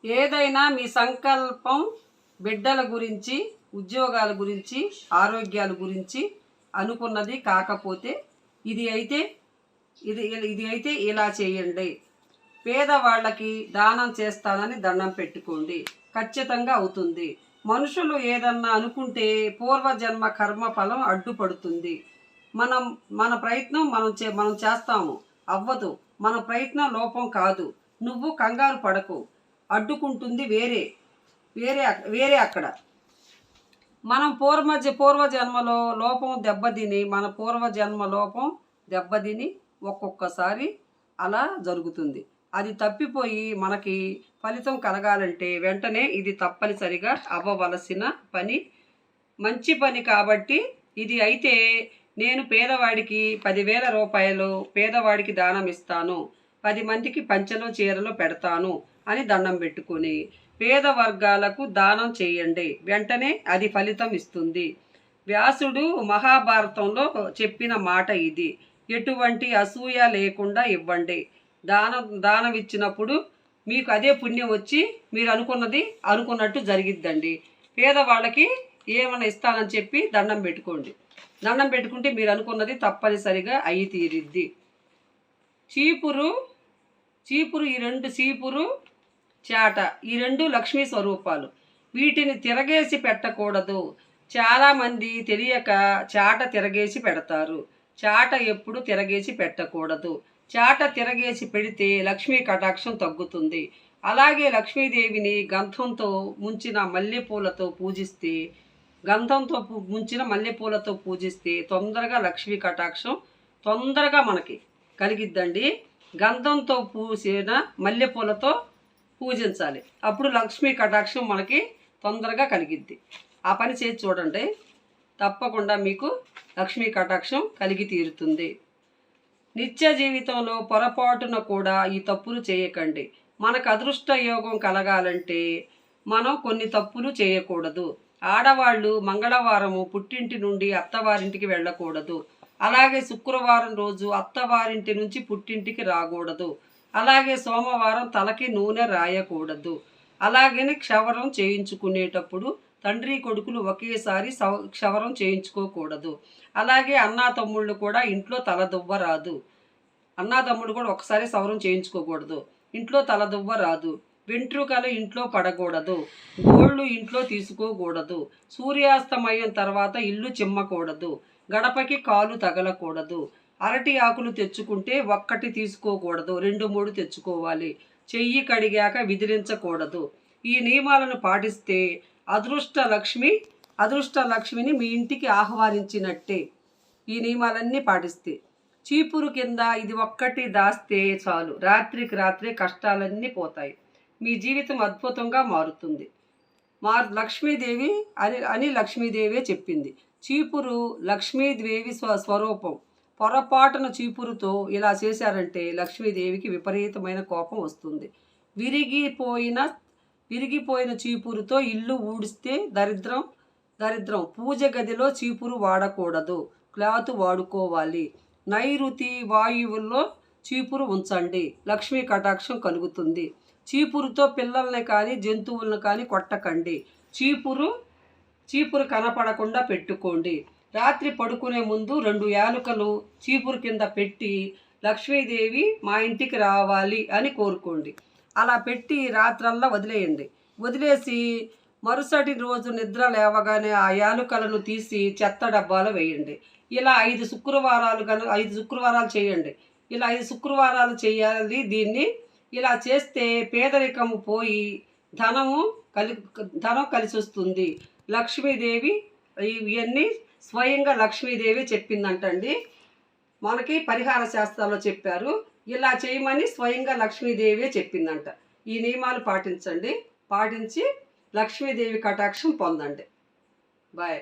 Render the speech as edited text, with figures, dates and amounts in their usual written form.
ఏదైనా మీ సంకల్పం బిడ్డల గురించి, ఉద్యోగాల గురించి, ఆరోగ్యాల గురించి అనుకున్నది కాకపోతే ఇది అయితే ఇలా చేయండి. పేదవాళ్ళకి దానం చేస్తానని దండం పెట్టుకోండి, ఖచ్చితంగా అవుతుంది. మనుషులు ఏదన్నా అనుకుంటే పూర్వజన్మ కర్మ ఫలం అడ్డుపడుతుంది. మన ప్రయత్నం మనం చేస్తాము, అవ్వదు. మన ప్రయత్నం లోపం కాదు. నువ్వు కంగారు పడకు. అడ్డుకుంటుంది వేరే అక్కడ. మనం పూర్వజన్మలో లోపం దెబ్బతిని ఒక్కొక్కసారి అలా జరుగుతుంది. అది తప్పిపోయి మనకి ఫలితం కలగాలంటే వెంటనే ఇది తప్పనిసరిగా అవ్వవలసిన పని, మంచి పని. కాబట్టి ఇది అయితే నేను పేదవాడికి 10,000 రూపాయలు పేదవాడికి దానం ఇస్తాను, 10 మందికి పంచెలో చీరలో పెడతాను అని దండం పెట్టుకుని పేద వర్గాలకు దానం చేయండి. వెంటనే అది ఫలితం ఇస్తుంది. వ్యాసుడు మహాభారతంలో చెప్పిన మాట ఇది. ఎటువంటి అసూయ లేకుండా ఇవ్వండి. దానం ఇచ్చినప్పుడు మీకు అదే పుణ్యం వచ్చి మీరు అనుకున్నట్టు జరిగిద్దండి. పేదవాళ్ళకి ఏమైనా ఇస్తానని చెప్పి దండం పెట్టుకోండి. దండం పెట్టుకుంటే మీరు అనుకున్నది తప్పనిసరిగా అయి తీరిద్ది. చీపురు చీపురు చాట, ఈ రెండు లక్ష్మీ స్వరూపాలు. వీటిని తిరగేసి పెట్టకూడదు. చాలామంది తెలియక చాట తిరగేసి పెడతారు. చాట ఎప్పుడు తిరగేసి పెట్టకూడదు. చాట తిరగేసి పెడితే లక్ష్మీ కటాక్షం తగ్గుతుంది. అలాగే లక్ష్మీదేవిని గంధంతో ముంచిన మల్లెపూలతో పూజిస్తే తొందరగా లక్ష్మీ కటాక్షం తొందరగా మనకి కలిగిద్దండి. గంధంతో పూసిన మల్లెపూలతో పూజించాలి. అప్పుడు లక్ష్మీ కటాక్షం మనకి తొందరగా కలిగిద్ది. ఆ పని చేసి చూడండి, తప్పకుండా మీకు లక్ష్మీ కటాక్షం కలిగి తీరుతుంది. నిత్య జీవితంలో పొరపాటున కూడా ఈ తప్పులు చేయకండి. మనకు అదృష్ట యోగం కలగాలంటే మనం కొన్ని తప్పులు చేయకూడదు. ఆడవాళ్ళు మంగళవారము పుట్టింటి నుండి అత్తవారింటికి వెళ్ళకూడదు. అలాగే శుక్రవారం రోజు అత్తవారింటి నుంచి పుట్టింటికి రాకూడదు. అలాగే సోమవారం తలకి నూనె రాయకూడదు. అలాగనే క్షవరం చేయించుకునేటప్పుడు తండ్రి కొడుకులు ఒకేసారి క్షవరం చేయించుకోకూడదు. అలాగే అన్నాతమ్ముళ్ళు కూడా ఇంట్లో తలదువ్వ రాదు. అన్నాతమ్ముడు కూడా ఒకసారి సవరం చేయించుకోకూడదు. ఇంట్లో తలదువ్వ రాదు. వెంట్రుకలు ఇంట్లో పడకూడదు. గోళ్ళు ఇంట్లో తీసుకోకూడదు. సూర్యాస్తమయం తర్వాత ఇల్లు చిమ్మకూడదు. గడపకి కాలు తగలకూడదు. అరటి ఆకులు తెచ్చుకుంటే ఒక్కటి తీసుకోకూడదు, 2-3 తెచ్చుకోవాలి. చెయ్యి కడిగాక విదిలించకూడదు. ఈ నియమాలను పాటిస్తే అదృష్ట లక్ష్మిని మీ ఇంటికి ఆహ్వానించినట్టే. ఈ నియమాలన్నీ పాటిస్తే చీపురు కింద ఇది ఒక్కటి దాస్తే చాలు, రాత్రికి రాత్రే కష్టాలన్నీ పోతాయి. మీ జీవితం అద్భుతంగా మారుతుంది. లక్ష్మీదేవి అని లక్ష్మీదేవే చెప్పింది. చీపురు లక్ష్మీదేవి స్వరూపం. పొరపాటున చీపురుతో ఇలా చేశారంటే లక్ష్మీదేవికి విపరీతమైన కోపం వస్తుంది. విరిగిపోయిన చీపురుతో ఇల్లు ఊడిస్తే దరిద్రం. పూజ గదిలో చీపురు వాడకూడదు, క్లాత్ వాడుకోవాలి. నైరుతి వాయువుల్లో చీపురు ఉంచండి, లక్ష్మీ కటాక్షం కలుగుతుంది. చీపురుతో పిల్లల్ని కానీ జంతువులను కానీ కొట్టకండి. చీపురు కనపడకుండా పెట్టుకోండి. రాత్రి పడుకునే ముందు 2 యాలుకలు చీపురు కింద పెట్టి లక్ష్మీదేవి మా ఇంటికి రావాలి అని కోరుకోండి. అలా పెట్టి రాత్రల్లా వదిలేసి మరుసటి రోజు నిద్ర లేవగానే ఆ యాలుకలను తీసి చెత్త డబ్బాలో వేయండి. ఇలా 5 శుక్రవారాలు చేయండి. ఇలా 5 శుక్రవారాలు చేయాలి. దీన్ని ఇలా చేస్తే పేదరికము పోయి ధనం కలిసి వస్తుంది. లక్ష్మీదేవి ఇవన్నీ స్వయంగా లక్ష్మీదేవి చెప్పిందంటండి. మనకి పరిహార శాస్త్రాల్లో చెప్పారు. ఇలా చేయమని స్వయంగా లక్ష్మీదేవి చెప్పిందంట. ఈ నియమాలు పాటించి లక్ష్మీదేవి కటాక్షం పొందండి. బాయ్.